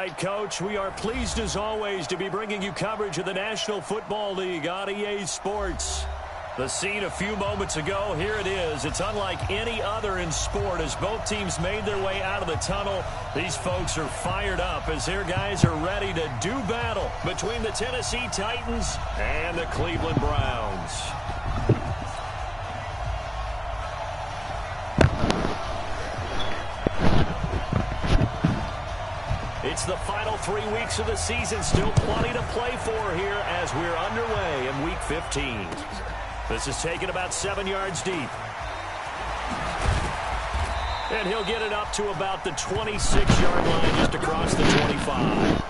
right, Coach. We are pleased, as always, to be bringing you coverage of the National Football League on EA Sports. The scene a few moments ago, here it is. It's unlike any other in sport as both teams made their way out of the tunnel. These folks are fired up as their guys are ready to do battle between the Tennessee Titans and the Cleveland Browns. It's the final 3 weeks of the season. Still plenty to play for here as we're underway in Week 15. This is taken about 7 yards deep. And he'll get it up to about the 26-yard line just across the 25.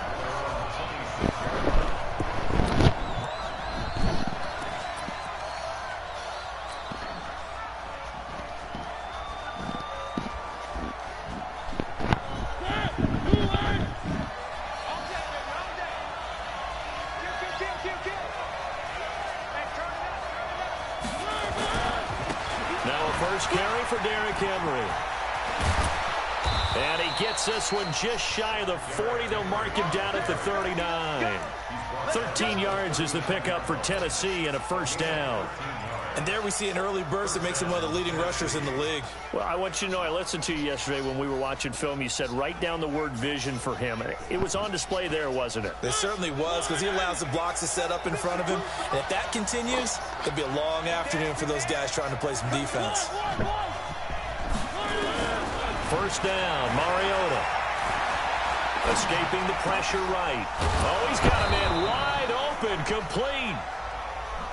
And he gets this one just shy of the 40. They'll mark him down at the 39. 13 yards is the pickup for Tennessee and a first down. And there we see an early burst that makes him one of the leading rushers in the league. Well, I want you to know, I listened to you yesterday when we were watching film. You said write down the word vision for him. It was on display there, wasn't it? It certainly was, because he allows the blocks to set up in front of him. And if that continues, it'll be a long afternoon for those guys trying to play some defense. First down, Mariota. Escaping the pressure right. Oh, he's got a man wide open, complete.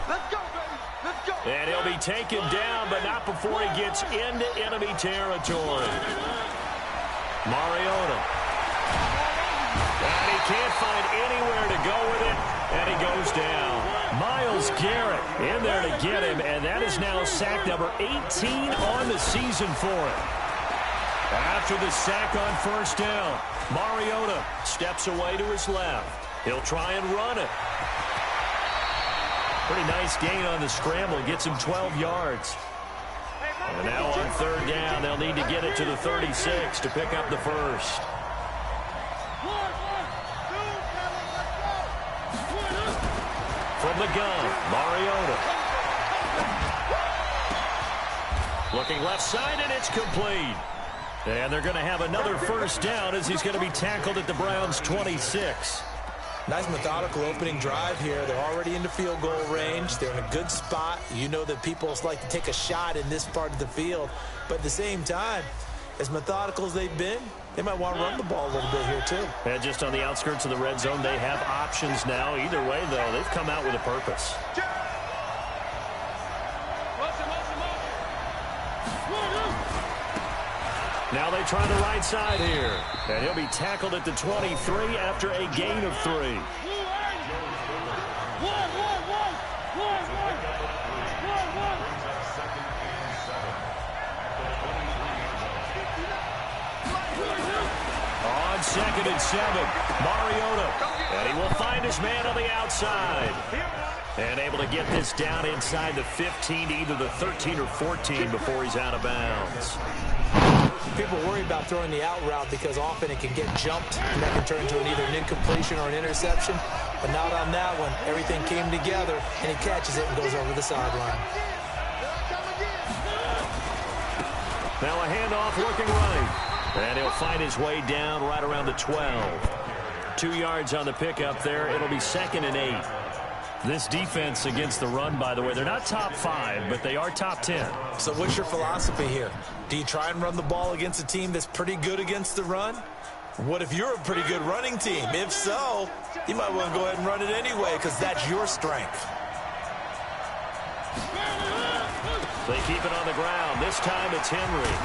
Let's go, baby. Let's go. And he'll be taken down, but not before he gets into enemy territory. Mariota. And he can't find anywhere to go with it, and he goes down. Myles Garrett in there to get him, and that is now sack number 18 on the season for him. After the sack on first down, Mariota steps away to his left. He'll try and run it. Pretty nice gain on the scramble. Gets him 12 yards. And now on third down, they'll need to get it to the 36 to pick up the first. From the gun, Mariota. Looking left side, and it's complete. And they're going to have another first down as he's going to be tackled at the Browns' 26. Nice methodical opening drive here. They're already into field goal range. They're in a good spot. You know that people like to take a shot in this part of the field. But at the same time, as methodical as they've been, they might want to run the ball a little bit here too. And just on the outskirts of the red zone, they have options now. Either way, though, they've come out with a purpose. Now they try the right side here. And he'll be tackled at the 23 after a gain of 3. On 2nd and 7, Mariota. And he will find his man on the outside. And able to get this down inside the 15 to either the 13 or 14 before he's out of bounds. People worry about throwing the out route because often it can get jumped and that can turn into either an incompletion or an interception. But not on that one. Everything came together and he catches it and goes over the sideline. Now a handoff working right. And he'll find his way down right around the 12. 2 yards on the pickup there. It'll be 2nd and 8. This defense against the run, by the way, they're not top 5, but they are top 10. So what's your philosophy here? Do you try and run the ball against a team that's pretty good against the run? What if you're a pretty good running team? If so, you might want to go ahead and run it anyway because that's your strength. They keep it on the ground. This time it's Henry.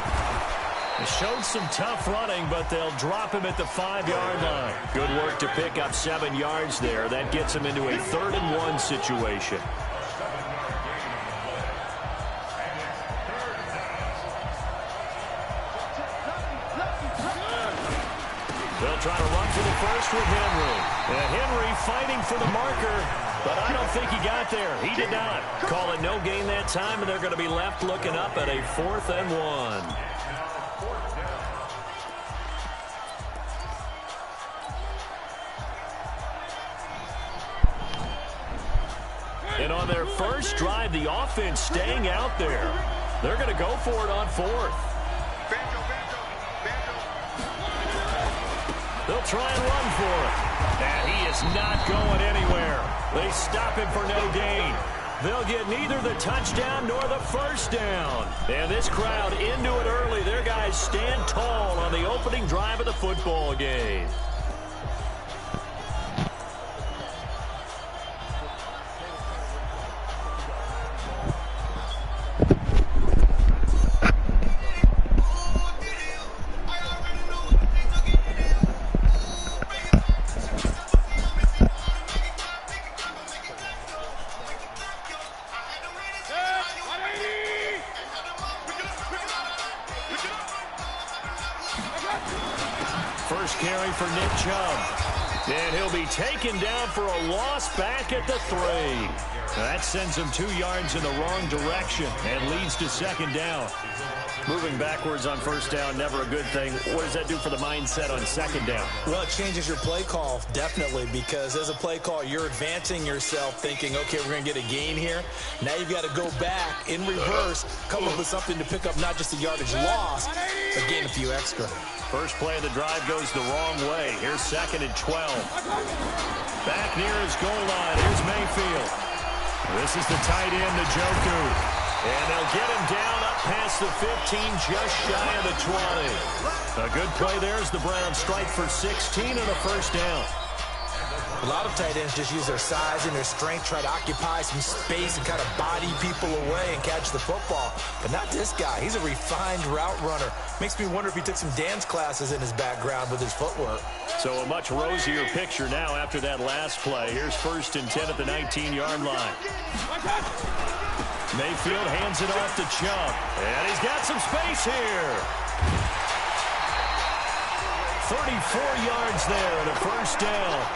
He showed some tough running, but they'll drop him at the 5-yard line. Good work to pick up 7 yards there. That gets him into a 3rd and 1 situation. They'll try to run for the first with Henry. And Henry fighting for the marker, but I don't think he got there. He did not. Call it no gain that time, and they're going to be left looking up at a 4th and 1. on their first drive, the offense staying out there. They're going to go for it on fourth. They'll try and run for it. And he is not going anywhere. They stop him for no gain. They'll get neither the touchdown nor the first down. And this crowd into it early. Their guys stand tall on the opening drive of the football game. First carry for Nick Chubb. And he'll be taken down for a loss back at the 3. That sends him 2 yards in the wrong direction and leads to second down. Moving backwards on first down, never a good thing. What does that do for the mindset on second down? Well, it changes your play call, definitely, because as a play call, you're advancing yourself thinking, okay, we're going to get a gain here. Now you've got to go back in reverse, come up with something to pick up not just a yardage loss, but gain a few extra. First play of the drive goes the wrong way. Here's 2nd and 12. Back near his goal line. Here's Mayfield. This is the tight end, Njoku. And they'll get him down up past the 15, just shy of the 20. A good play there as the Browns strike for 16 and a first down. A lot of tight ends just use their size and their strength, try to occupy some space and kind of body people away and catch the football. But not this guy. He's a refined route runner. Makes me wonder if he took some dance classes in his background with his footwork. So a much rosier picture now after that last play. Here's 1st and 10 at the 19-yard line. Mayfield hands it off to Chubb. And he's got some space here. 34 yards there and a first down.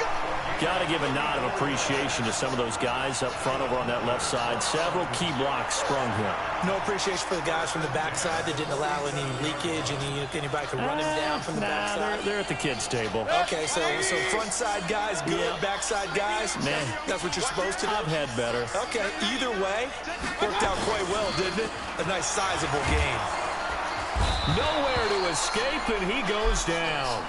Got to give a nod of appreciation to some of those guys up front over on that left side. Several key blocks sprung here. No appreciation for the guys from the backside that didn't allow any leakage, anybody could run him down from the backside. They're at the kids' table. Okay, so front side guys, good. Yeah. Backside guys, man, that's what you're supposed to do. I've had better. Okay, either way, worked out quite well, didn't it? A nice sizable gain. Nowhere to escape, and he goes down.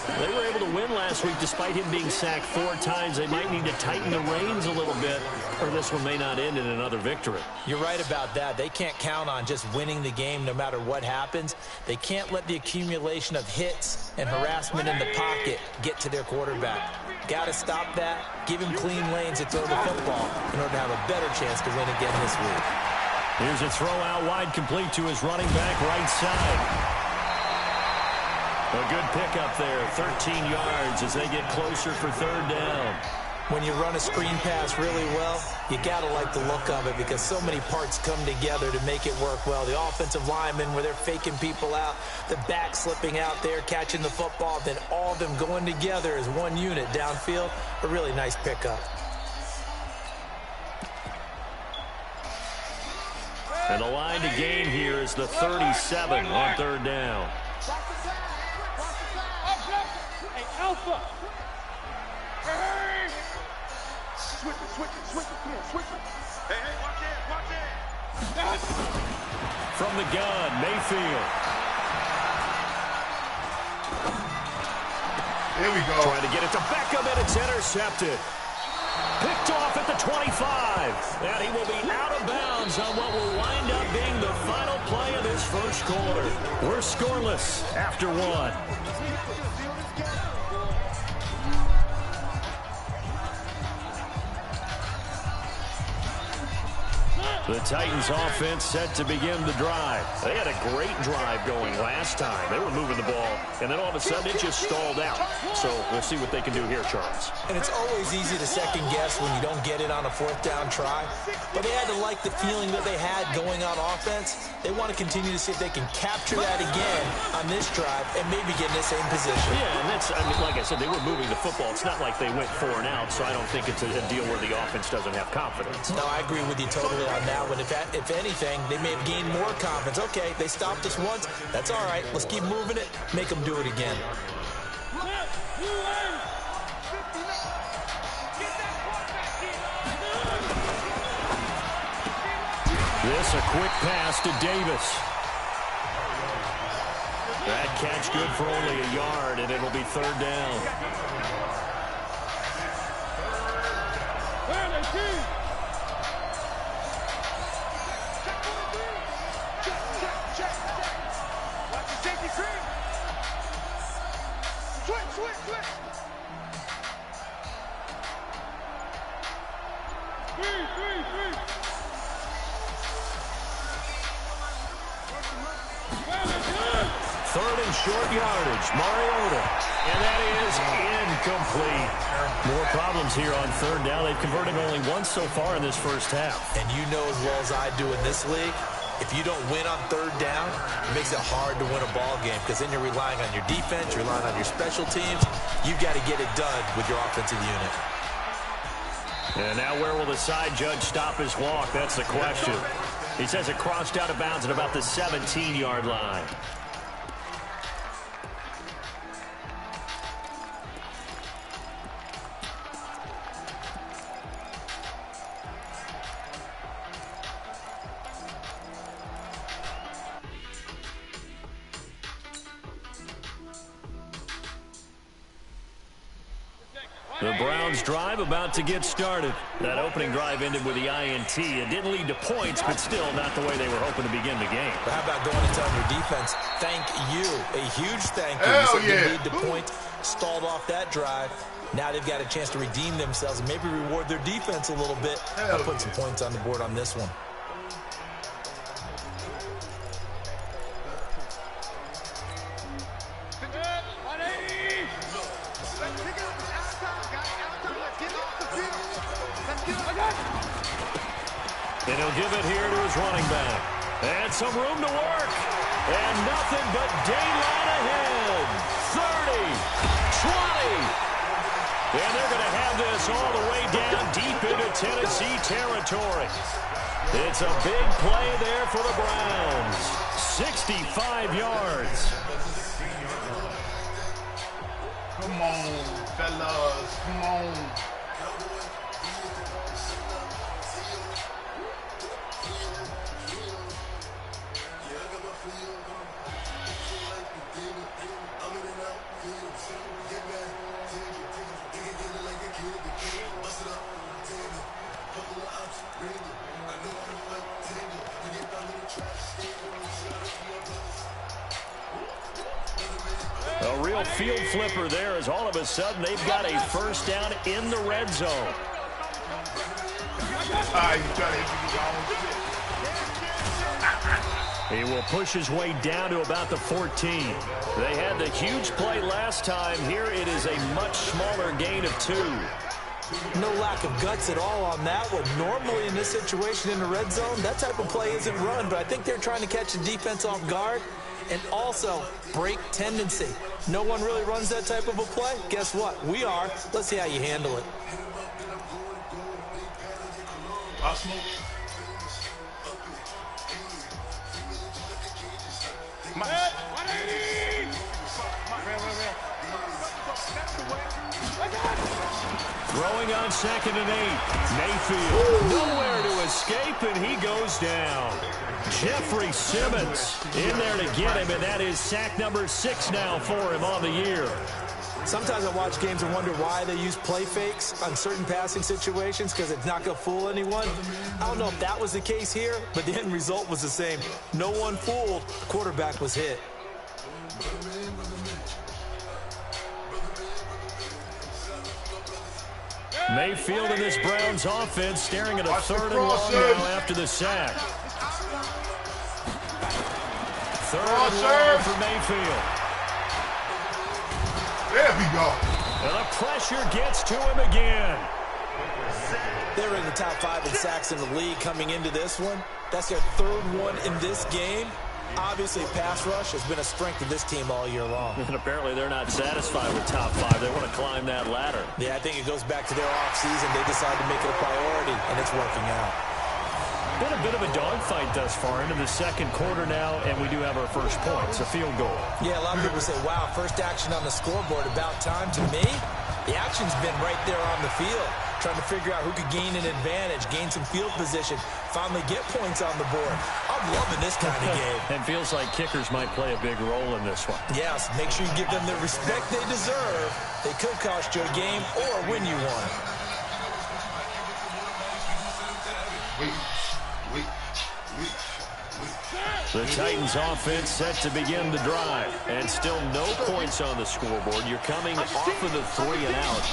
They were able to win last week despite him being sacked 4 times. They might need to tighten the reins a little bit, or this one may not end in another victory. You're right about that. They can't count on just winning the game no matter what happens. They can't let the accumulation of hits and harassment in the pocket get to their quarterback. Got to stop that, give him clean lanes to throw the football in order to have a better chance to win again this week. Here's a throw out wide, complete to his running back right side. A good pickup there, 13 yards as they get closer for 3rd down. When you run a screen pass really well, you got to like the look of it because so many parts come together to make it work well. The offensive linemen where they're faking people out, the back slipping out there, catching the football, then all of them going together as one unit downfield. A really nice pickup. And the line to gain here is the 37 on 3rd down. Alpha. Hey. Switch it. Hey, watch it. From the gun, Mayfield. Here we go. Trying to get it to Beckham, and it's intercepted. Picked off at the 25. And he will be out of bounds on what will wind up being the final play of this first quarter. We're scoreless after 1. The Titans offense set to begin the drive. They had a great drive going last time. They were moving the ball, and then all of a sudden it just stalled out. So we'll see what they can do here, Charles. And it's always easy to second guess when you don't get it on a 4th down try. But they had to like the feeling that they had going on offense. They want to continue to see if they can capture that again on this drive and maybe get in the same position. Yeah, and that's, I mean, like I said, they were moving the football. It's not like they went 4 and out, so I don't think it's a deal where the offense doesn't have confidence. No, I agree with you totally on that. When if anything, they may have gained more confidence. Okay, they stopped us once. That's all right. Let's keep moving it. Make them do it again. This a quick pass to Davis. That catch good for only a yard, and it'll be third down. Third and short yardage, Mariota. And that is incomplete. More problems here on third down. They've converted only once so far in this first half. And you know as well as I do in this league, if you don't win on third down, it makes it hard to win a ball game because then you're relying on your defense, you're relying on your special teams. You've got to get it done with your offensive unit. And now where will the side judge stop his walk? That's the question. He says it crossed out of bounds at about the 17-yard line. The Browns drive about to get started. That opening drive ended with the INT. It didn't lead to points, but still not the way they were hoping to begin the game. But how about going and telling your defense, thank you, a huge thank you. Hell You yeah. lead to points, stalled off that drive. Now they've got a chance to redeem themselves and maybe reward their defense a little bit. I'll put some points on the board on this one. And he'll give it here to his running back. And some room to work. And nothing but daylight ahead. 30, 20. And they're going to have this all the way down deep into Tennessee territory. It's a big play there for the Browns. 65 yards. Come on, fellas. Come on. A real field flipper there as all of a sudden they've got a first down in the red zone. He will push his way down to about the 14. They had the huge play last time. Here it is a much smaller gain of 2. No lack of guts at all on that one. Normally in this situation in the red zone, that type of play isn't run, but I think they're trying to catch the defense off guard and also break tendency. No one really runs that type of a play. Guess what? We are. Let's see how you handle it. Throwing on 2nd and 8. Mayfield nowhere to escape, and he goes down. Jeffrey Simmons in there to get him, and that is sack number 6 now for him on the year. Sometimes I watch games and wonder why they use play fakes on certain passing situations because it's not going to fool anyone. I don't know if that was the case here, but the end result was the same. No one fooled. The quarterback was hit. Mayfield in this Browns offense staring at a 3rd and long now after the sack. 3rd and long for Mayfield. There we go. And the pressure gets to him again. They're in the top 5 in sacks in the league coming into this one. That's their 3rd one in this game. Obviously, pass rush has been a strength of this team all year long. And apparently they're not satisfied with top 5. They want to climb that ladder. Yeah, I think it goes back to their offseason. They decided to make it a priority, and it's working out. Been a bit of a dogfight thus far into the 2nd quarter now, and we do have our first points, a field goal. Yeah, a lot of people say, wow, first action on the scoreboard, about time. To me, the action's been right there on the field. trying to figure out who could gain an advantage, gain some field position, finally get points on the board. I'm loving this kind of game. And feels like kickers might play a big role in this one. Yes, make sure you give them the respect they deserve. They could cost you a game or win you one. The Titans offense set to begin the drive. And still no points on the scoreboard. You're coming off of the 3 and out.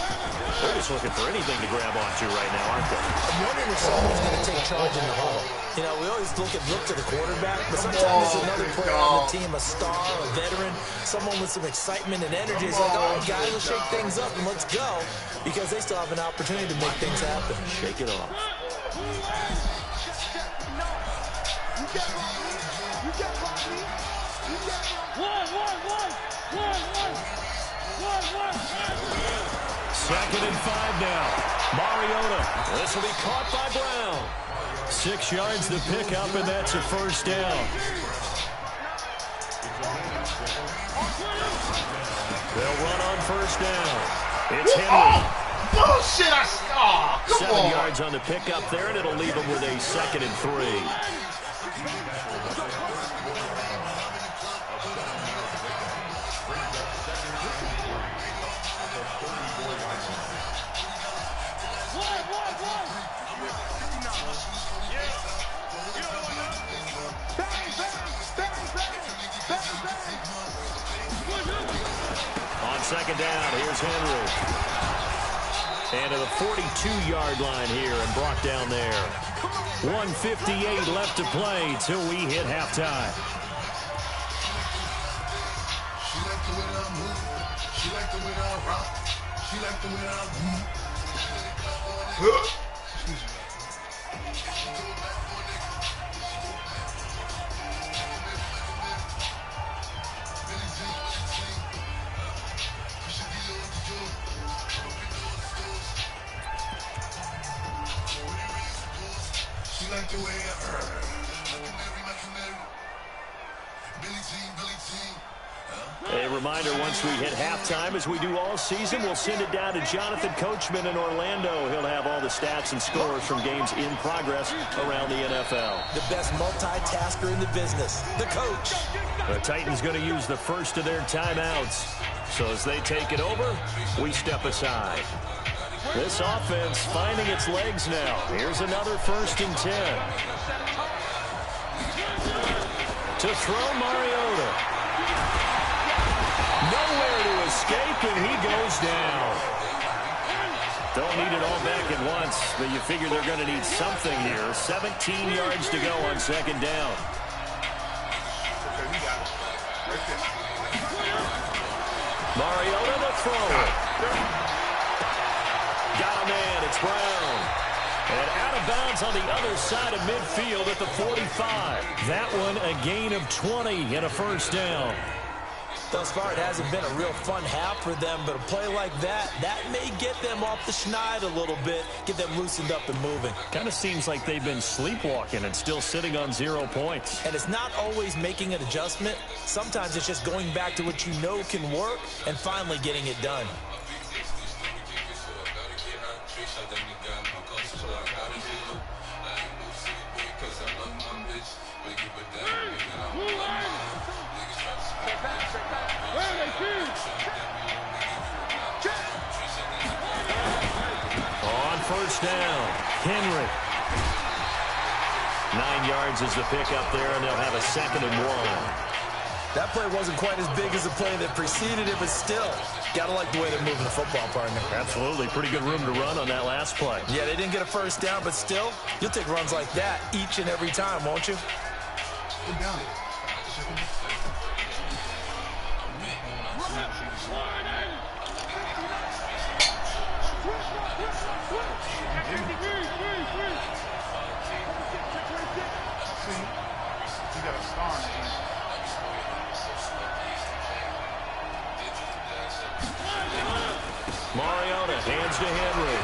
They're just looking for anything to grab onto right now, aren't they? I'm wondering if someone's going to take charge in the huddle. You know, we always look to the quarterback, but sometimes there's another player on the team, a star, a veteran, someone with some excitement and energy. It's like, all right, guys, let's shake things up and let's go, because they still have an opportunity to make things happen. Shake it off. Second and 5 now. Mariota. This will be caught by Brown. 6 yards to pick up, and that's a first down. They'll run on first down. It's Henry. Bullshit! Come 7 on. yards on the pickup there, and it'll leave them with a 2nd and 3. On second down, here's Henry. And to the 42-yard line here and brought down there. 1:58 left to play till we hit halftime. She like the way that I move. She like the way that I rock. She like the way that I move. She like the way I A reminder, once we hit halftime, as we do all season, we'll send it down to Jonathan Coachman in Orlando. He'll have all the stats and scores from games in progress around the NFL. The best multitasker in the business, the coach. The Titans going to use the first of their timeouts. So as they take it over, we step aside. This offense finding its legs now. Here's another 1st and 10. To throw Mariota. Nowhere to escape, and he goes down. Don't need it all back at once, but you figure they're going to need something here. 17 yards to go on second down. Mariota the throw. Got a man, it's Brown. And out of bounds on the other side of midfield at the 45. That one a gain of 20 and a first down. Thus far, it hasn't been a real fun half for them, but a play like that may get them off the schneid a little bit, get them loosened up and moving. Kind of seems like they've been sleepwalking and still sitting on 0 points. And it's not always making an adjustment. Sometimes it's just going back to what you know can work and finally getting it done. On first down, Henry. 9 yards is the pickup there, and they'll have a 2nd and 1. That play wasn't quite as big as the play that preceded it, but still, got to like the way they're moving the football, partner. Absolutely. Pretty good room to run on that last play. Yeah, they didn't get a first down, but still, you'll take runs like that each and every time, won't you? Get down. You got a star in it. Mariota hands to Henry.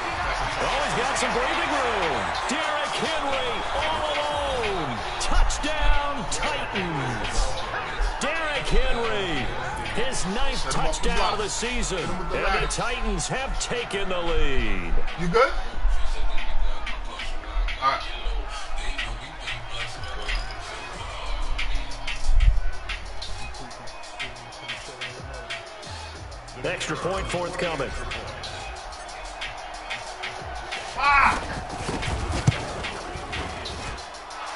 Oh, he's got some breathing room. Derrick Henry all alone. Touchdown, Titans. Derrick Henry, his 9th touchdown of the season. And the Titans have taken the lead. You good? Extra point forthcoming.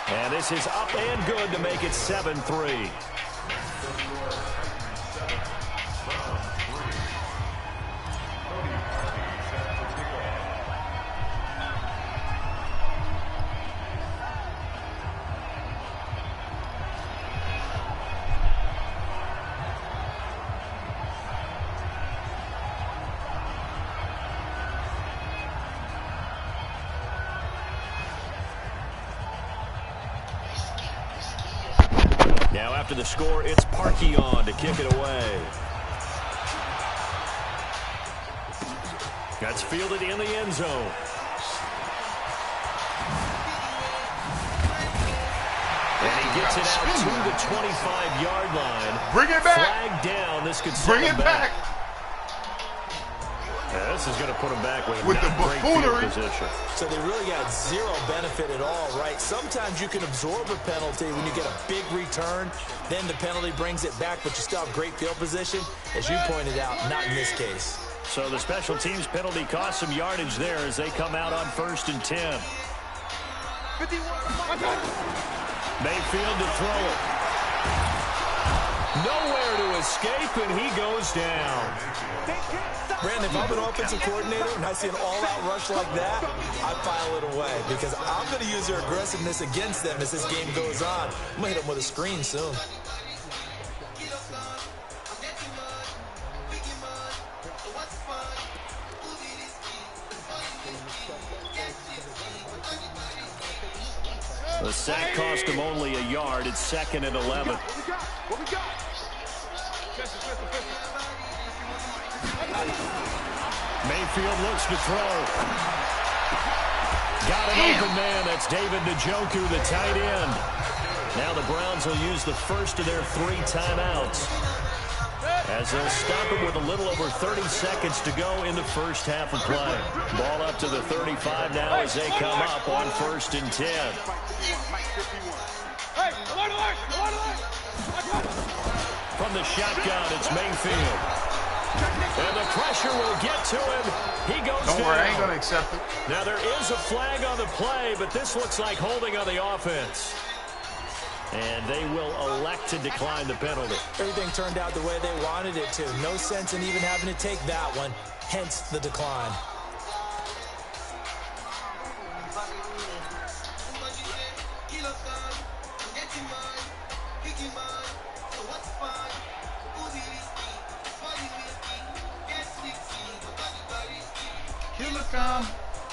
And this is up and good to make it 7-3. Now after the score, it's Parkey on to kick it away. That's fielded in the end zone. And he gets it out to the 25-yard line. Bring it back. Flag down. This could send him back. Yeah, this is going to put him back with the great field buffoonery. position. So they really got zero benefit at all, right? Sometimes you can absorb a penalty when you get a big return. Then the penalty brings it back, but you still have great field position. As you pointed out, not in this case. So the special teams penalty cost some yardage there as they come out on 1st and 10. Mayfield to throw it. Nowhere to escape, and he goes down. Brandon, if I'm an offensive coordinator and I see an all-out rush like that, I file it away because I'm going to use their aggressiveness against them as this game goes on. I'm going to hit them with a screen soon. The sack cost him only a yard. It's 2nd and 11. What we got? Mayfield looks to throw. Got an open man. That's David Njoku, the tight end. Now the Browns will use the first of their 3 timeouts as they'll stop him with a little over 30 seconds to go in the first half of play. Ball up to the 35 now as they come up on 1st and 10. From the shotgun, it's Mayfield. And the pressure will get to him. He goes down. Don't worry, I ain't going to accept it. Now there is a flag on the play, but this looks like holding on the offense. And they will elect to decline the penalty. Everything turned out the way they wanted it to. No sense in even having to take that one, hence the decline.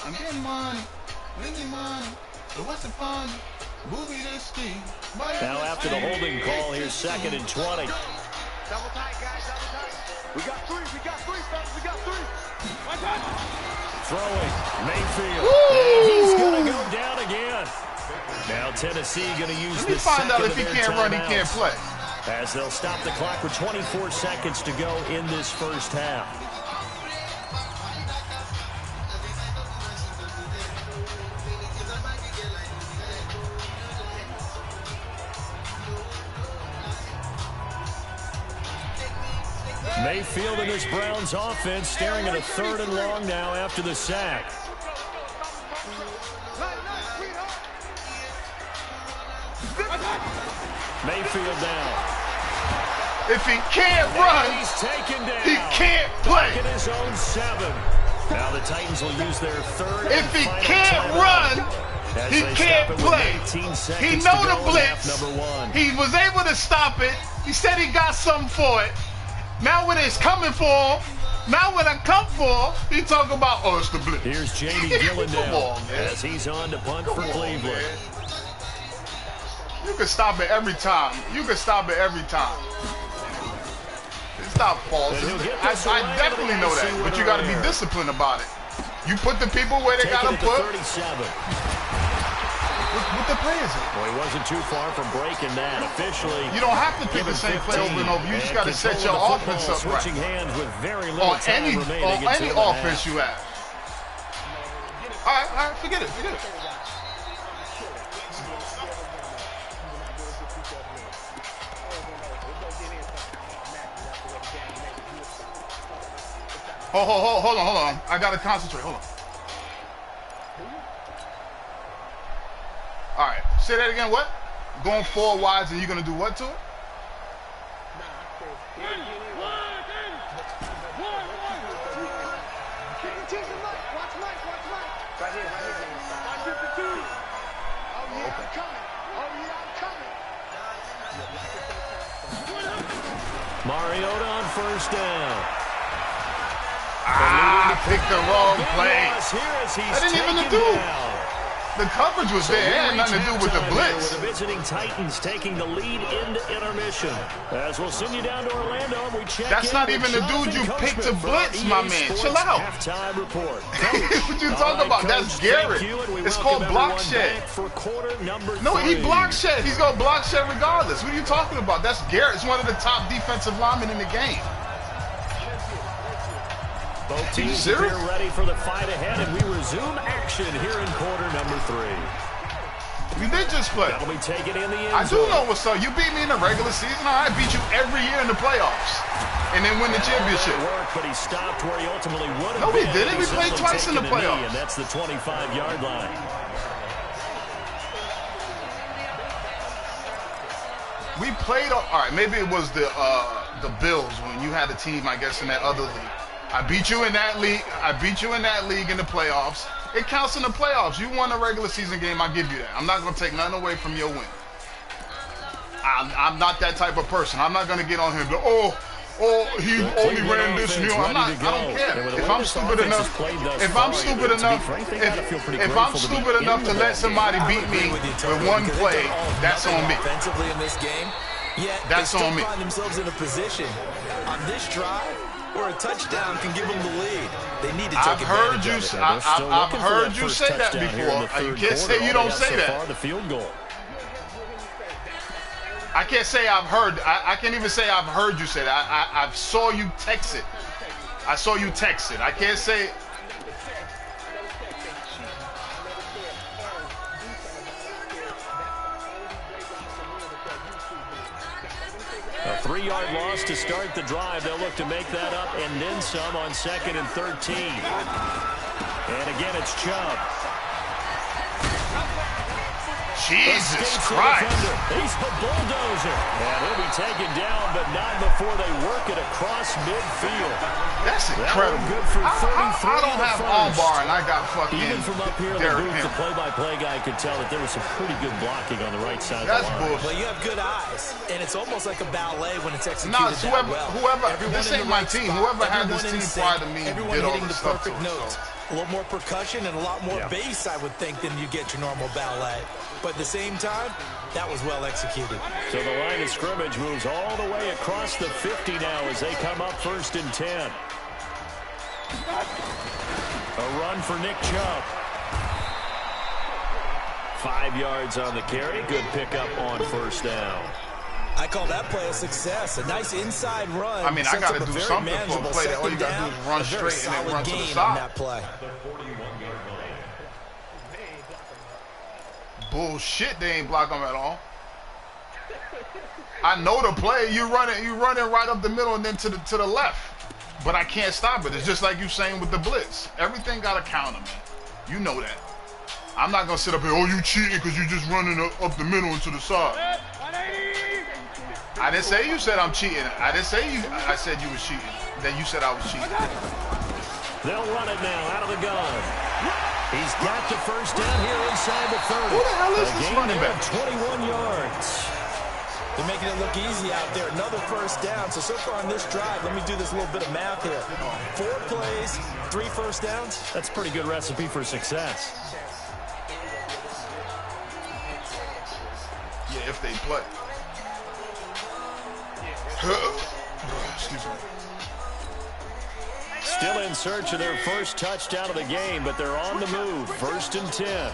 I'm getting money, so what's the fun? Movie this thing. Now after the holding call, here's 2nd and 20. Double tight, guys, double tight. We got 3, fellas, we got 3. My God. Throwing, Mayfield. And he's going to go down again. Now Tennessee going to use Let the me find out second if he of their can't run, he can't timeouts play. as they'll stop the clock with 24 seconds to go in this first half. Mayfield and his Browns offense staring at a 3rd and long now after the sack. Mayfield down. If he can't run, He's taken down. he can't play. In his own 7. Now the Titans will use their 3rd and If he final can't timeout run, as he they can't stop it with play. 19 He seconds know to the go in half blitz. number 1. He was able to stop it. He said he got something for it. Now when it's coming for him, now when I come for him, he talking about, oh, it's the blitz. Here's Jamie Gillen Come now on, man. as he's on to punt for Cleveland. Man. You can stop it every time. You can stop it every time. It's not false. And he'll get I this away, definitely know that, but you got to be disciplined about it. You put the people where they got Taking to it to put. 37. What the play is it? Well, he wasn't too far from breaking that. Officially, You don't have to pick the same play over and over. You just got to set your offense up right. Switching hands with very little On time any remaining. offense you have. All right, forget it. Hold on. I gotta concentrate. Hold on. All right, say that again. What? Going 4 wides, and you're gonna do what to it? Mariota on first down. I picked the wrong play. I didn't even do. The coverage was there. It had nothing to do with the blitz. With the visiting Titans taking the lead into intermission. As we'll send you down to Orlando, and we check. That's not even the dude you picked to blitz, my man. Chill out. Halftime report. What you talking about? That's Garrett. It's called block shed. No, he block shed. He's gonna block shed regardless. What are you talking about? That's Garrett. It's one of the top defensive linemen in the game. Both teams are ready for the fight ahead, and we resume action here in quarter number 3. We did just play. That'll be taken in the end I do know what's up. You beat me in the regular season. I beat you every year in the playoffs, and then win the championship. But he stopped where he ultimately would have. No, we didn't. We played twice in the playoffs, and that's the 25-yard line. We played. All right, maybe it was the Bills when you had a team, I guess, in that other league. I beat you in that league. I beat you in that league in the playoffs. It counts in the playoffs. You won a regular season game. I give you that. I'm not going to take nothing away from your win. I'm not that type of person. I'm not going to get on here and go, he only ran this meal. I don't care. If I'm stupid enough to let somebody beat me with one play, that's on me. Defensively in this game, that's on me. Find themselves in a position on this drive where a touchdown can give them the lead. They need to take advantage of it. I've heard you say that before. You can't say you don't say that. The field goal. I can't say I've heard. I can't even say I've heard you say that. I saw you text it. I saw you text it. I can't say. A 3-yard loss to start the drive. They'll look to make that up and then some on 2nd and 13. And again, it's Chubb. Jesus Christ. He's a bulldozer. And he'll be taken down, but not before they work it across midfield. That's incredible. Good for 33. I don't have armbar, and I got fucking. Even from up here in the booth, the play-by-play guy could tell that there was some pretty good blocking on the right side of the line. That's bullshit. Well, you have good eyes, and it's almost like a ballet when it's executed whoever, this ain't my team. Whoever had this team prior to me did all hitting the the stuff perfect notes. A little more percussion and a lot more bass, I would think, than you get your normal ballet. But at the same time, that was well executed. So the line of scrimmage moves all the way across the 50 now as they come up 1st and 10. A run for Nick Chubb. 5 yards on the carry. Good pickup on 1st down. I call that play a success. A nice inside run. I mean, I got to do something for a play that all you got to do is run straight and then run to the side. That play. Bullshit, they ain't block them at all. I know the play. You running right up the middle and then to the left. But I can't stop it. It's just like you saying with the blitz. Everything got a counter, man. You know that. I'm not going to sit up here, oh, you cheating because you just running up the middle and to the side. I didn't say you said I'm cheating. I didn't say you. I said you was cheating. Then you said I was cheating. They'll run it now out of the gun. He's got the 1st down here inside the 30. Who the hell is this running back? 21 yards. They're making it look easy out there. Another 1st down. So far on this drive, let me do this little bit of math here. 4 plays, 3 1st downs. That's a pretty good recipe for success. Yeah, if they play. Excuse me. Still in search of their first touchdown of the game, but they're on the move. 1st and 10.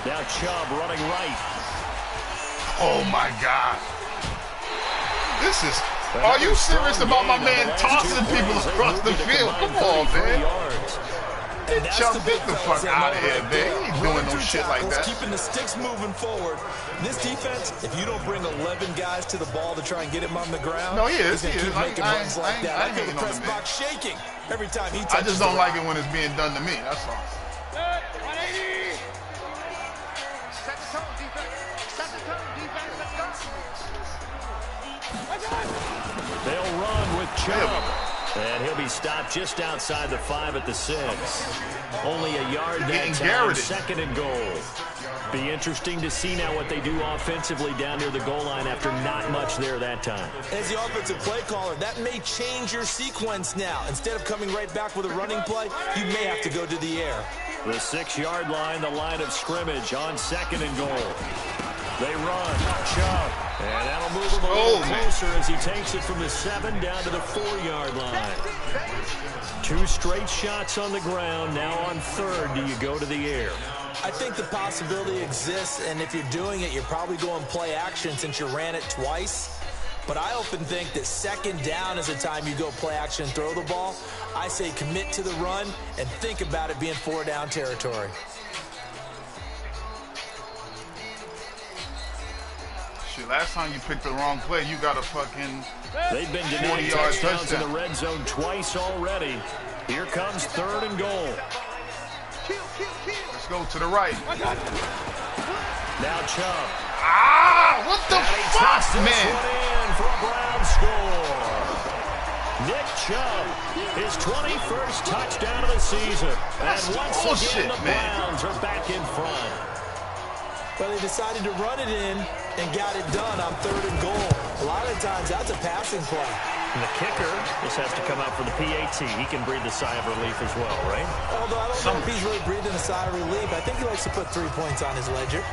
Now Chubb running right. Oh, my God. This is... Are you serious about my man tossing people across the field? Come on, man. And that's Chubb, the big get the fellas fuck that out of know here, right man. there. He ain't doing no Running shit through like tackles, that. keeping the sticks moving forward. This defense, if you don't bring 11 guys to the ball to try and get him on the ground, No, he is. he's going to keep making runs like that. I feel the hating on press the man. box shaking every time he touches I just don't the like rock. it when it's being done to me. That's all. Set the tone, defense. Set the tone, defense. Let's go. They'll run with Chubb. And he'll be stopped just outside the 5 at the 6. Only a yard that time, second and goal. Be interesting to see now what they do offensively down near the goal line after not much there that time. As the offensive play caller, that may change your sequence now. Instead of coming right back with a running play, you may have to go to the air. The 6-yard line, the line of scrimmage on second and goal. They run, Chubb, and that'll move him a little closer as he takes it from the 7 down to the 4-yard line. 2 straight shots on the ground. Now on third, do you go to the air? I think the possibility exists, and if you're doing it, you're probably going play action since you ran it twice. But I often think that second down is the time you go play action and throw the ball. I say commit to the run and think about it being 4-down territory. Shit, last time you picked the wrong play, you got a fucking They've been denied touchdowns in the red zone twice already. Here comes third and goal. Let's go to the right. Now Chubb. Ah, what the fuck, This man? one in for a Brown score. Nick Chubb, his 21st touchdown of the season. That's And once bullshit, again, the man. Browns are back in front. Well, they decided to run it in and got it done on third and goal. A lot of times, that's a passing play. And the kicker, this has to come out for the PAT. He can breathe a sigh of relief as well, right? Although I don't know if he's really breathing a sigh of relief. I think he likes to put 3 points on his ledger.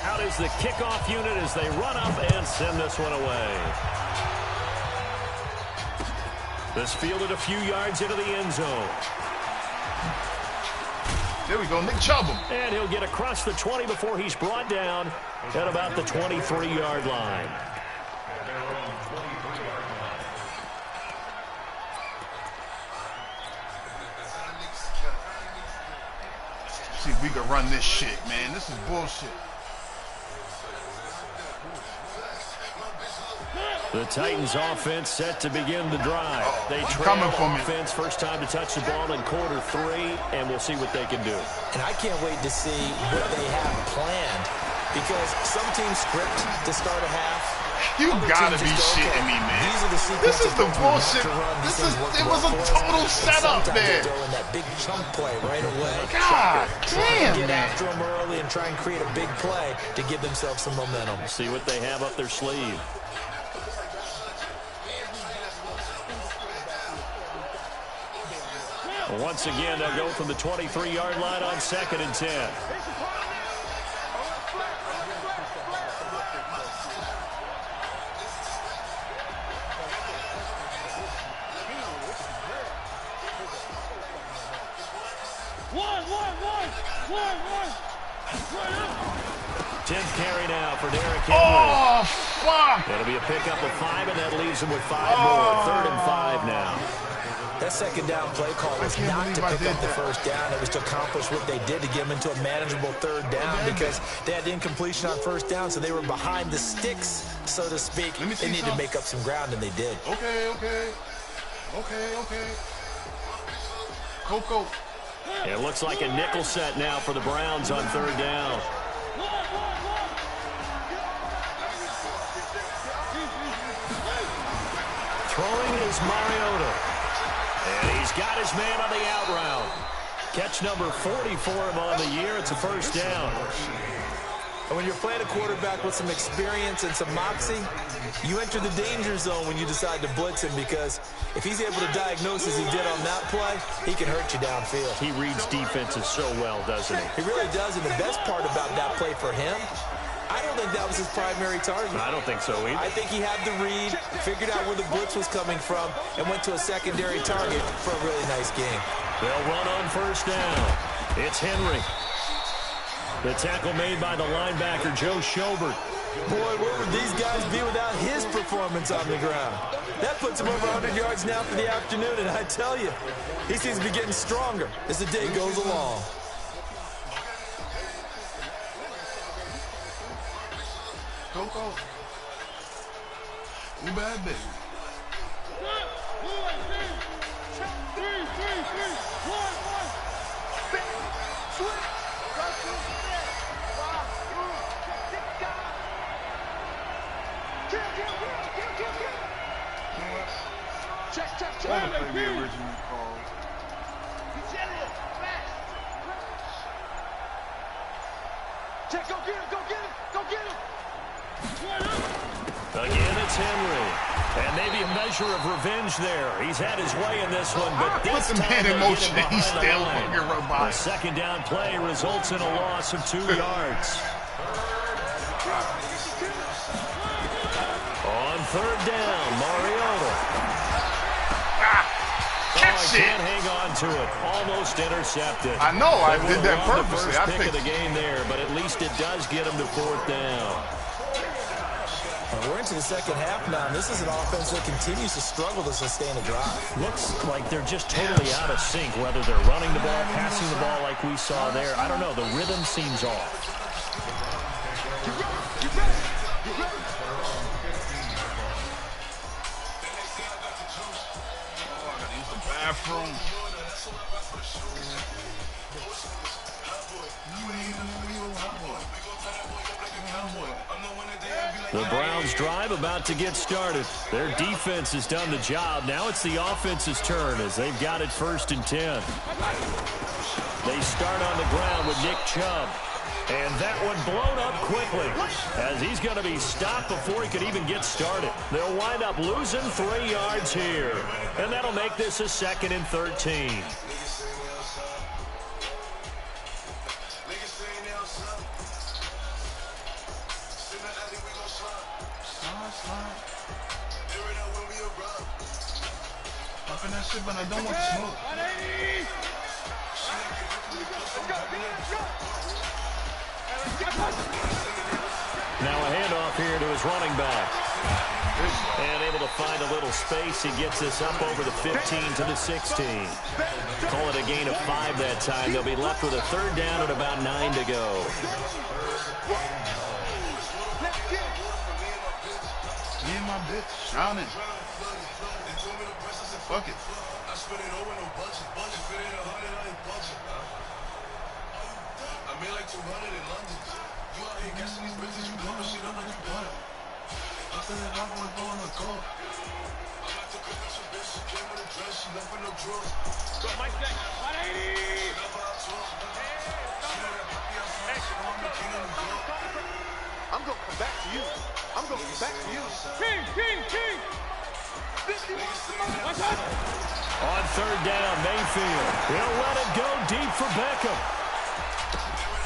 Out is the kickoff unit as they run up and send this one away. This fielded a few yards into the end zone. There we go, Nick Chubb. And he'll get across the 20 before he's brought down at about the 23-yard line. See if we can run this shit, man. This is bullshit. The Titans offense set to begin the drive. They trail coming for me. offense, first time to touch the ball in quarter 3, and we'll see what they can do. And I can't wait to see what they have planned, because some teams script to start a half. You Other gotta teams be just go, shitting me, man. These are the This is sequences the that we have bullshit. to run. These This things is, work it well was a for us. total And setup, sometimes man. they throw in that big chunk play right away. God damn, Get man. after them early and try and create a big play to give themselves some momentum. See what they have up their sleeve. Once again, they'll go from the 23-yard line on second and 10. Tenth carry now for Derrick Henry. Oh, fuck. That'll be a pickup of 5, and that leaves him with 5 more. Third and 5 now. That second down play call was not to pick up the first down. It was to accomplish what they did to get them into a manageable third down, because they had incompletion on first down, so they were behind the sticks, so to speak. They needed to make up some ground, and they did. Okay. Coco. It looks like a nickel set now for the Browns on third down. Throwing is Mariota. And he's got his man on the out route. Catch number 40 for him on the year. It's a first down. And when you're playing a quarterback with some experience and some moxie, you enter the danger zone when you decide to blitz him, because if he's able to diagnose as he did on that play, he can hurt you downfield. He reads defenses so well, doesn't he? He really does, and the best part about that play for him, I don't think that was his primary target. I don't think so either. I think he had the read, figured out where the blitz was coming from, and went to a secondary target for a really nice game. They'll run on first down. It's Henry. The tackle made by the linebacker, Joe Schobert. Boy, where would these guys be without his performance on the ground? That puts him over 100 yards now for the afternoon, and I tell you, he seems to be getting stronger as the day goes along. Coco. You bad, baby. Check. I want to play the original call. Check, go get him. Again, it's Henry. And maybe a measure of revenge there. He's had his way in this one, but this Put the time man in motion. He's the still line. fucking robot. The second down play results in a loss of 2 yards. On third down, Mariota. Catch it. Can't hang on to it. Almost intercepted. I know. I They did would've that run the purposely. first I pick of picked the game there, but at least it does get him to fourth down. We're into the second half now, and this is an offense that continues to struggle to sustain a drive. Looks like they're just totally out of sync, whether they're running the ball, passing the ball like we saw there. I don't know. The rhythm seems off. bathroom. The Browns drive about to get started. Their defense has done the job. Now it's the offense's turn as they've got it 1st and 10. They start on the ground with Nick Chubb. And that one blown up quickly as he's going to be stopped before he could even get started. They'll wind up losing 3 yards here. And that'll make this a 2nd and 13. That shit, but I don't want to smoke. Now a handoff here to his running back. And able to find a little space. He gets this up over the 15 to the 16. Call it a gain of 5 that time. They'll be left with a 3rd down and about 9 to go. Me and my bitch shouting. Fuck it. I spent it over no budget fit in 100, I ain't budget. I made like 200 in London. You out here guessing these bitches, you blowing shit up like you butter. I said that my boy blowing the car. I'm like the cook up some bitch, she came with a dress, she left with no drawers. Go, Mike, 180! I'm gonna come back to you. I'm gonna come back to you. King! On 3rd down, Mayfield. He'll let it go deep for Beckham.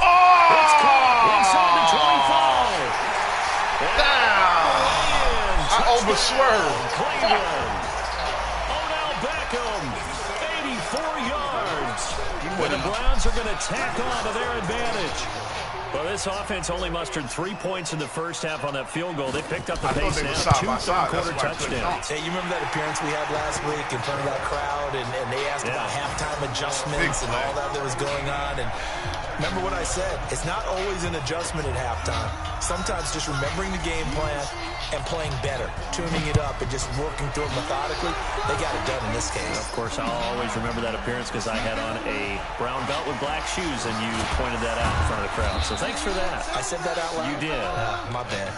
Oh! It's caught inside the 25. Damn! I overswerved. Cleveland. Odell Beckham, 84 yards. And the Browns are going to tack on to their advantage. Well, this offense only mustered 3 points in the first half on that field goal. They picked up the pace now. 2 third-quarter touchdowns. Hey, you remember that appearance we had last week in front of that crowd, and they asked about halftime adjustments and all that was going on. And remember what I said? It's not always an adjustment at halftime. Sometimes just remembering the game plan and playing better, tuning it up and just working through it methodically. They got it done in this case. Of course, I'll always remember that appearance because I had on a brown belt with black shoes, and you pointed that out in front of the crowd. So thanks for that. I said that out loud? You did. My bad.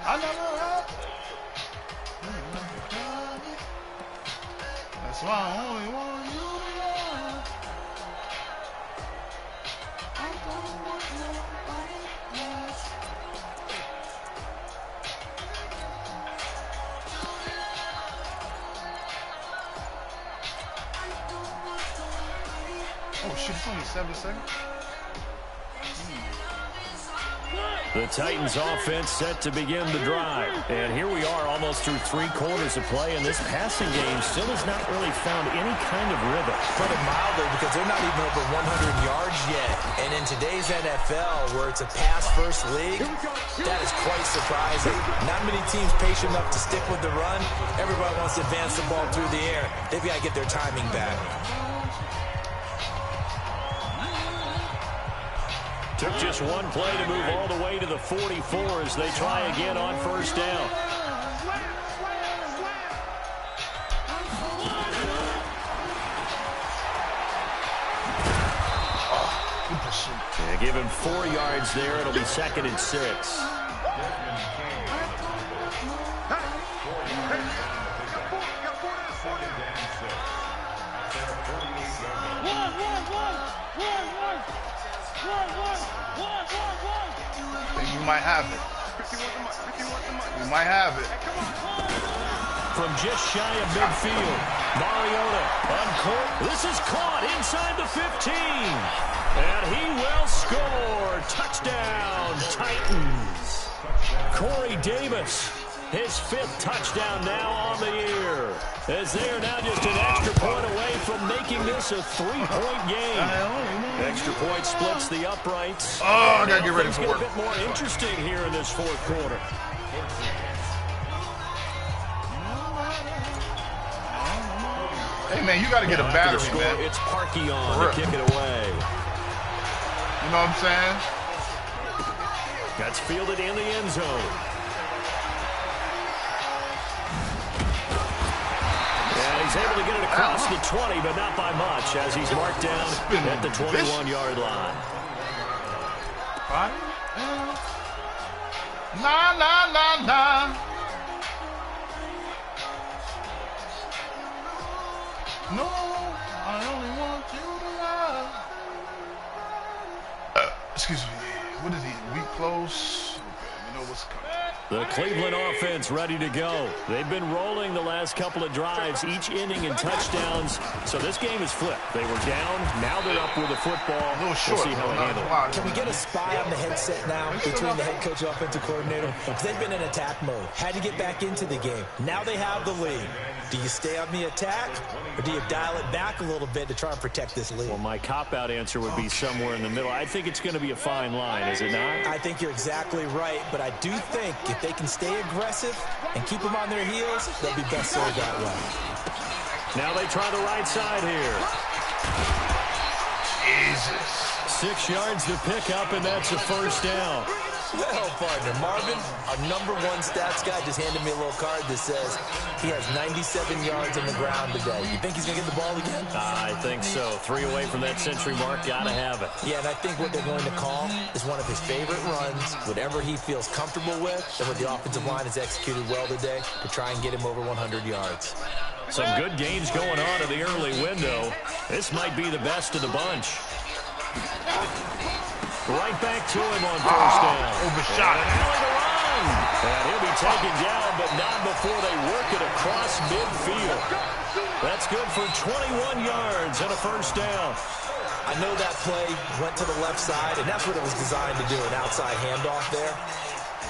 I never had. That's why I only want you to love. I don't want nobody else. Oh shit, it's only 7 seconds. The Titans offense set to begin the drive. And here we are almost through 3 quarters of play, and this passing game still has not really found any kind of rhythm. Put it mildly, because they're not even over 100 yards yet. And in today's NFL, where it's a pass-first league, that is quite surprising. Not many teams patient enough to stick with the run. Everybody wants to advance the ball through the air. They've got to get their timing back. Took just one play to move all the way to the 44 as they try again on first down. Yeah, give him 4 yards there. It'll be 2nd and 6. You might have it. You might have it. From just shy of midfield, Mariota on court. This is caught inside the 15. And he will score. Touchdown, Titans. Corey Davis, his 5th touchdown now on the year, as they are now just an extra point away from making this a 3-point game. Extra point splits the uprights. Oh, I gotta get ready for work. Things get a bit more interesting here in this 4th quarter. Hey, man, you gotta get a battery, man. It's Parkey on to kick it away. You know what I'm saying? That's fielded in the end zone. He's able to get it across the 20, but not by much, as he's marked down at the 21-yard line. Nah, nah, nah, nah. No, I only want you to love. Excuse me. What is he? Week close? Okay, you know what's coming. The Cleveland offense ready to go. They've been rolling the last couple of drives, each inning in touchdowns. So this game is flipped. They were down. Now they're up with the football. A little short. We'll see how they handle it. Can we get a spy on the headset now between the head coach and offensive coordinator? Because they've been in attack mode. Had to get back into the game. Now they have the lead. Do you stay on the attack, or do you dial it back a little bit to try and protect this lead? Well, my cop-out answer would be somewhere in the middle. I think it's going to be a fine line, is it not? I think you're exactly right, but I do think if they can stay aggressive and keep them on their heels, they'll be best served that way. Now they try the right side here. Jesus. 6 yards to pick up, and that's a first down. Well, partner, Marvin, our #1 stats guy, just handed me a little card that says he has 97 yards on the ground today. You think he's going to get the ball again? I think so. 3 away from that century mark. Got to have it. Yeah, and I think what they're going to call is one of his favorite runs, whatever he feels comfortable with, and what the offensive line has executed well today to try and get him over 100 yards. Some good games going on in the early window. This might be the best of the bunch. Right back to him on first down. Overshot. And he'll be taken down, but not before they work it across midfield. That's good for 21 yards and a first down. I know that play went to the left side, and that's what it was designed to do, an outside handoff there.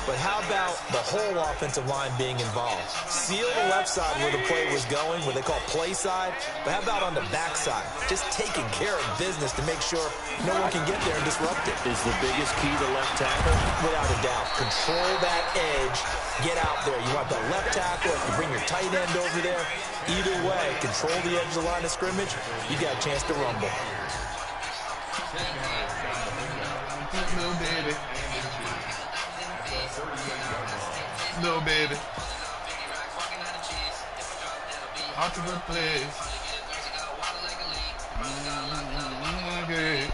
But how about the whole offensive line being involved? Seal the left side where the play was going, what they call play side. But how about on the back side? Just taking care of business to make sure no one can get there and disrupt it. Is the biggest key the left tackle? Without a doubt. Control that edge. Get out there. You want the left tackle. If you bring your tight end over there, either way, control the edge of the line of scrimmage. You got a chance to rumble. Little baby. Little baby. Out to the place. Okay.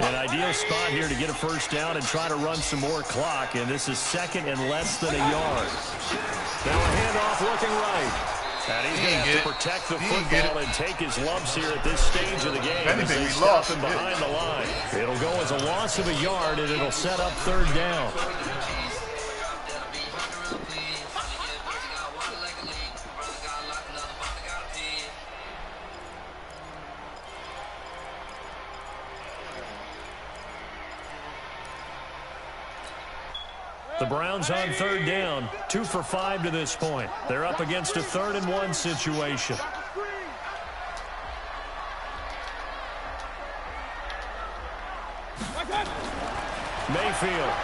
An ideal spot here to get a first down and try to run some more clock, and this is 2nd and less than a yard. Now a handoff looking right. And he's going to have to protect the football and take his lumps here at this stage of the game. Anything we lost him behind the line. It'll go as a loss of a yard, and it'll set up 3rd down. The Browns on 3rd down, 2 for 5 to this point. They're up against a 3rd and 1 situation. Mayfield.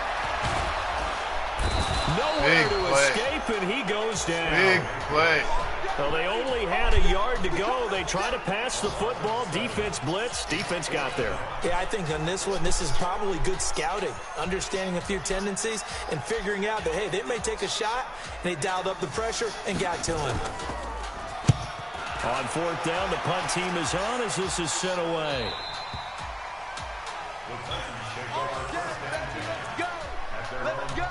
Nowhere to escape, and he goes down. Big play. Well, they only had a yard to go. They try to pass the football. Defense blitz. Defense got there. Yeah, I think on this one, this is probably good scouting, understanding a few tendencies, and figuring out that, hey, they may take a shot, and they dialed up the pressure and got to him. On 4th down, the punt team is on as this is sent away. Let's go.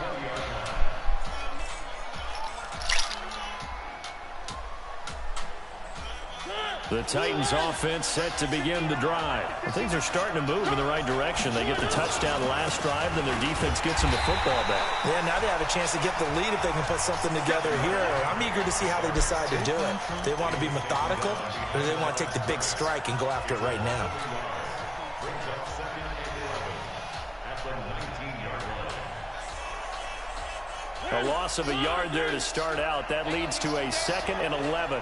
The Titans offense set to begin the drive. Well, things are starting to move in the right direction. They get the touchdown last drive, then their defense gets them the football back. Yeah, now they have a chance to get the lead if they can put something together here. I'm eager to see how they decide to do it. They want to be methodical, or do they want to take the big strike and go after it right now? A loss of a yard there to start out. That leads to a 2nd and 11.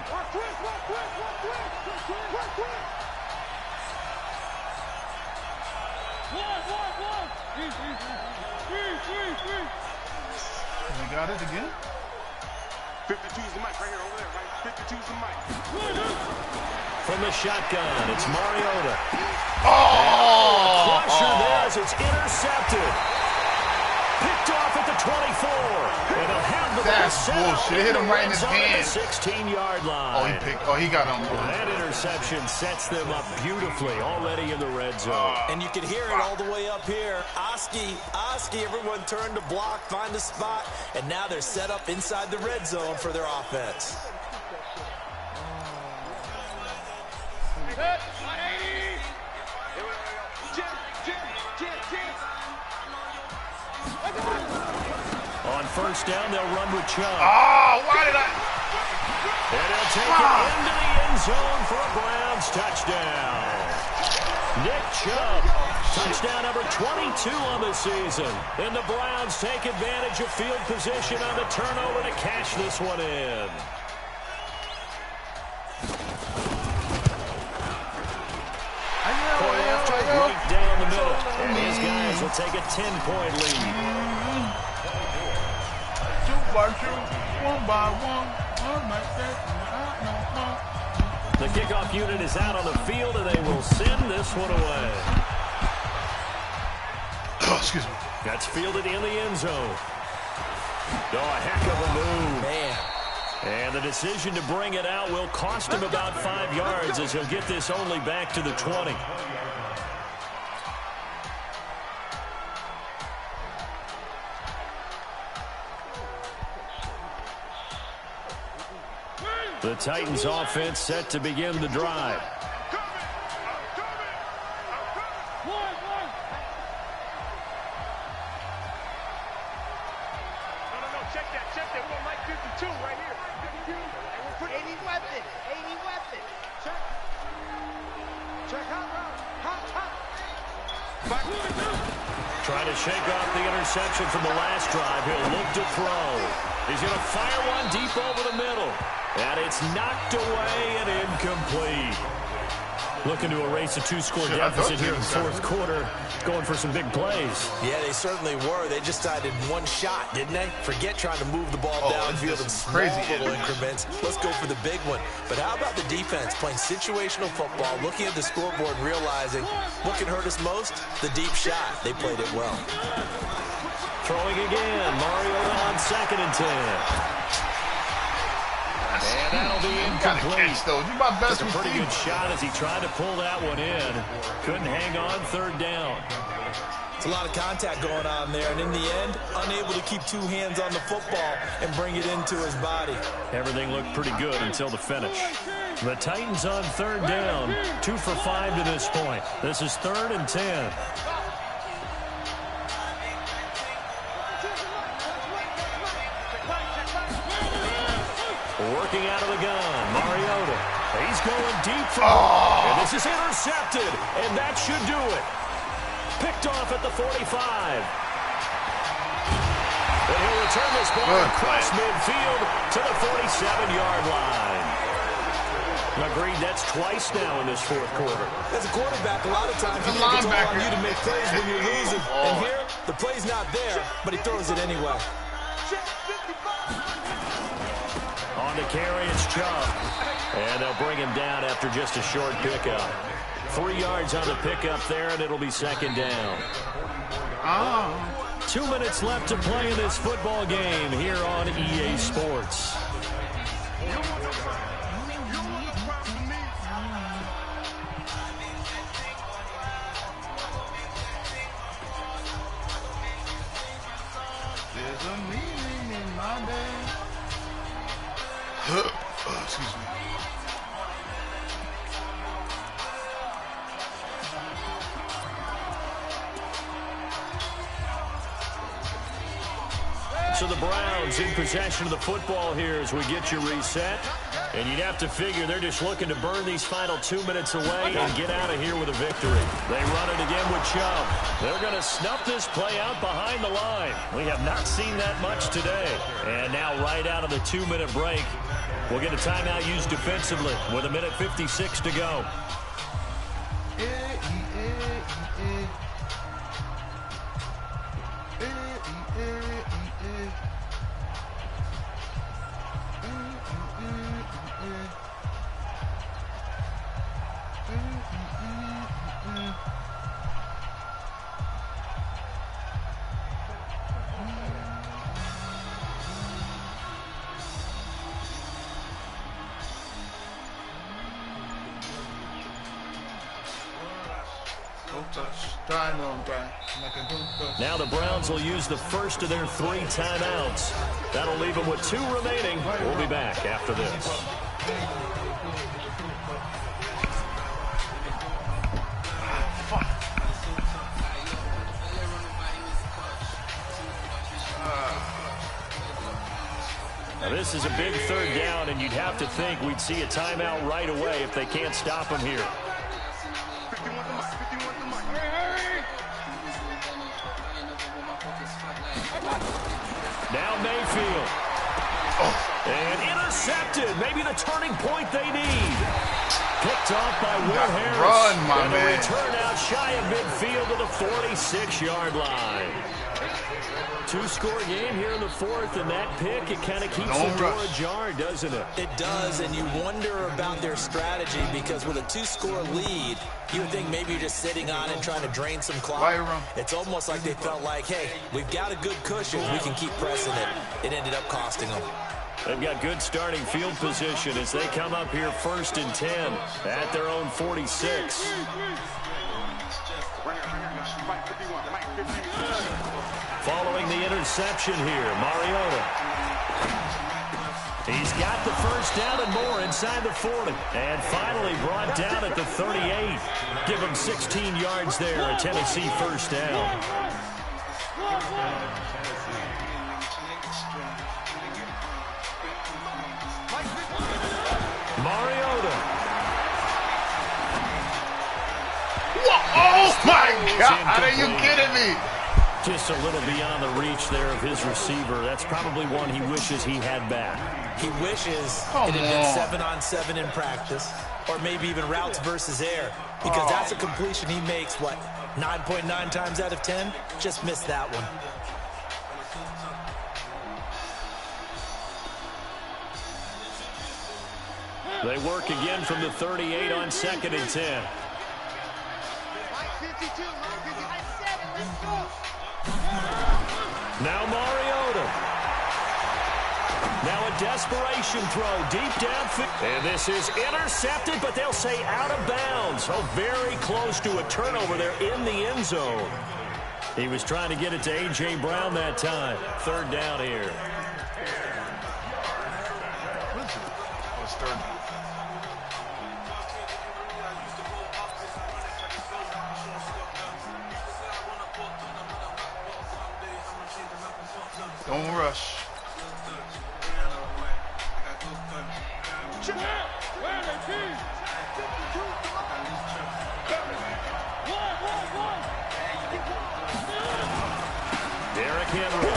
We got it again? 52's the mic right here over there, right? 52's the mic. From the shotgun, it's Mariota. Oh! Crusher there as it's intercepted. Picked off at the 24. And he'll have the That's bullshit. Hit him right in his hand. 16-yard line. He got him. That interception sets them up beautifully already in the red zone. And you can hear it all the way up here. Oski, everyone turned to block, find a spot, and now they're set up inside the red zone for their offense. On 1st down, they'll run with Chubb. Oh, why did I? And he'll take it into the end zone for a Browns touchdown. Nick Chubb, touchdown number 22 on the season. And the Browns take advantage of field position on the turnover to cash this one in. Point after right down the middle. And his guys will take a 10-point lead. 2 by 2, 1 by 1 like that. The kickoff unit is out on the field, and they will send this one away. Oh, excuse me. That's fielded in the end zone. Oh, a heck of a move. Man. And the decision to bring it out will cost him about 5 yards as he'll get this only back to the 20. The Titans offense set to begin the drive. Check that. We're Mike 52 right here. 52. And we're putting 80 weapon. Check out. Trying to shake off the interception from the last drive. He'll look to throw. He's going to fire one deep over the middle. And it's knocked away and incomplete. Looking to erase a 2-score deficit here in the 4th quarter. Going for some big plays. Yeah, they certainly were. They just decided one shot, didn't they? Forget trying to move the ball downfield in small little increments. Let's go for the big one. But how about the defense playing situational football, looking at the scoreboard and realizing what can hurt us most? The deep shot. They played it well. Throwing again. Mariota on 2nd and 10. And that'll be incomplete. You're my best Took a pretty good shot as he tried to pull that one in. Couldn't hang on 3rd down. A lot of contact going on there, and in the end, unable to keep two hands on the football and bring it into his body. Everything looked pretty good until the finish. The Titans on third down, 2 for 5 to this point. This is 3rd and 10. Working out of the gun, Mariota. He's going deep for and this is intercepted, and that should do it. Picked off at the 45. And he'll return this ball across midfield to the 47-yard line. Agreed, that's twice now in this fourth quarter. As a quarterback, a lot of times you think it's all on you to make plays when you're losing. And here, the play's not there, but he throws it anyway. On the carry, it's Chubb. And they'll bring him down after just a short pickup. 3 yards on the pickup there, and it'll be 2nd down. 2 minutes left to play in this football game here on EA Sports. There's a meaning in my name. Excuse me. So the Browns in possession of the football here as we get you reset. And you'd have to figure they're just looking to burn these final 2 minutes away and get out of here with a victory. They run it again with Chubb. They're going to snuff this play out behind the line. We have not seen that much today. And now right out of the 2-minute break, we'll get a timeout used defensively with 1:56 to go. Now the Browns will use the first of their 3 timeouts. That'll leave them with 2 remaining. We'll be back after this. Now this is a big 3rd down, and you'd have to think we'd see a timeout right away if they can't stop them here. Now Mayfield. And intercepted. Maybe the turning point they need. Picked off by Will Harris. Run, my and man. a return out shy of midfield to the 46-yard line. 2-score game here in the 4th, and that pick, it kind of keeps the door ajar, doesn't it? It does, and you wonder about their strategy because with a 2-score lead, you would think maybe you're just sitting on it trying to drain some clock. It's almost like they felt like, hey, we've got a good cushion. We can keep pressing it. It ended up costing them. They've got good starting field position as they come up here 1st and 10 at their own 46. Following the interception here, Mariota. He's got the first down and more inside the 40. And finally brought down at the 38. Give him 16 yards there, a Tennessee first down. Mariota. Oh, my God. Are you kidding me? Just a little beyond the reach there of his receiver. That's probably one he wishes he had back. He wishes it had been 7-on-7 in practice, or maybe even routes versus air, because that's a completion he makes, what, 9.9 times out of 10? Just missed that one. They work again from the 38 on 2nd and 10. Now Mariota. Now a desperation throw deep downfield. And this is intercepted, but they'll say out of bounds. Oh, very close to a turnover there in the end zone. He was trying to get it to A.J. Brown that time. Third down here. It's third down. Don't rush. Derrick Henry.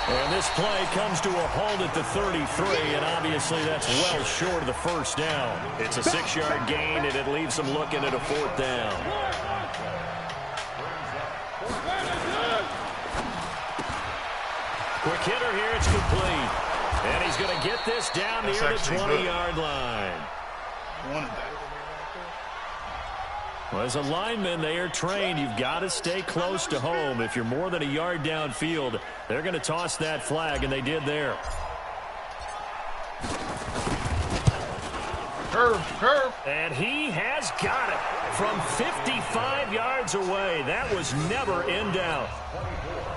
And this play comes to a halt at the 33, and obviously that's well short of the first down. It's a 6-yard gain, and it leaves them looking at a 4th down. Quick hitter here, it's complete. And he's going to get this down near the 20-yard line. Wanted that. Well, as a lineman, they are trained. You've got to stay close to home. If you're more than a yard downfield, they're going to toss that flag, and they did there. Curve. And he has got it from 55 yards away. That was never in doubt.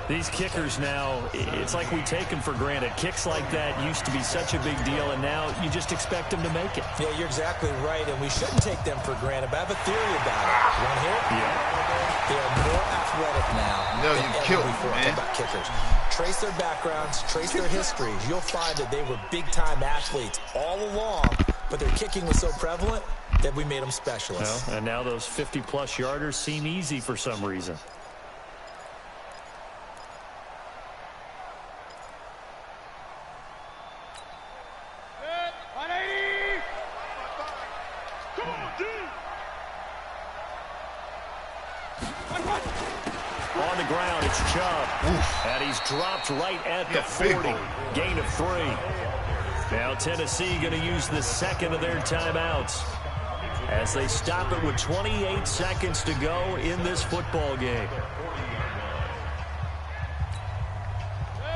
These kickers now, it's like we take them for granted. Kicks like that used to be such a big deal, and now you just expect them to make it. Yeah, you're exactly right, and we shouldn't take them for granted, but I have a theory about it. You want to hear it? Yeah. They are more athletic now No, than you ever killed before. man. About kickers. Trace their backgrounds, trace their history. You'll find that they were big-time athletes all along, but their kicking was so prevalent that we made them specialists. Well, and now those 50-plus yarders seem easy for some reason. On the ground, it's Chubb. And he's dropped right at the 40. Gain of 3. Now Tennessee going to use the second of their timeouts as they stop it with 28 seconds to go in this football game.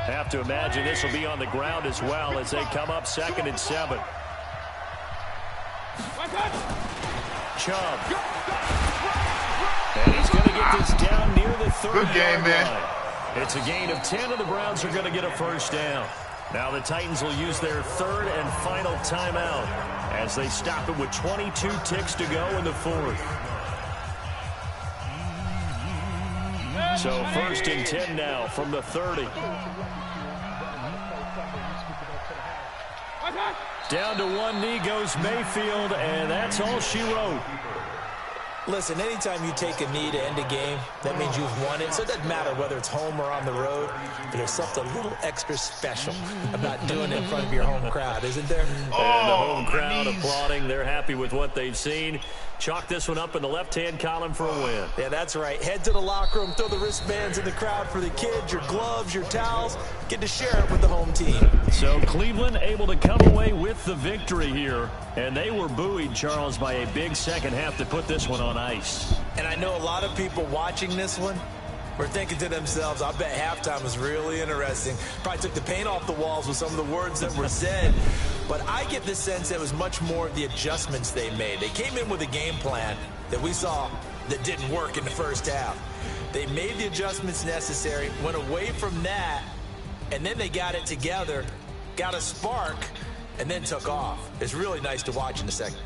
Have to imagine this will be on the ground as well as they come up 2nd and 7. Chubb. And he's going to get this down near the 30-yard Good game, man. line. It's a gain of 10, and the Browns are going to get a first down. Now the Titans will use their 3rd and final timeout as they stop it with 22 ticks to go in the 4th. So 1st and 10 now from the 30. Down to one knee goes Mayfield, and that's all she wrote. Listen, anytime you take a knee to end a game, that means you've won it. So it doesn't matter whether it's home or on the road, but there's something a little extra special about doing it in front of your home crowd, isn't there? And the home crowd applauding. They're happy with what they've seen. Chalk this one up in the left-hand column for a win. Yeah, that's right. Head to the locker room, throw the wristbands in the crowd for the kids, your gloves, your towels. Get to share it with the home team. So Cleveland able to come away with the victory here. And they were buoyed, Charles, by a big second half to put this one on ice. And I know a lot of people watching this one were thinking to themselves, I bet halftime was really interesting. Probably took the paint off the walls with some of the words that were said. But I get the sense that it was much more of the adjustments they made. They came in with a game plan that we saw that didn't work in the first half. They made the adjustments necessary, went away from that, and then they got it together, got a spark, and then took off. It's really nice to watch in the second.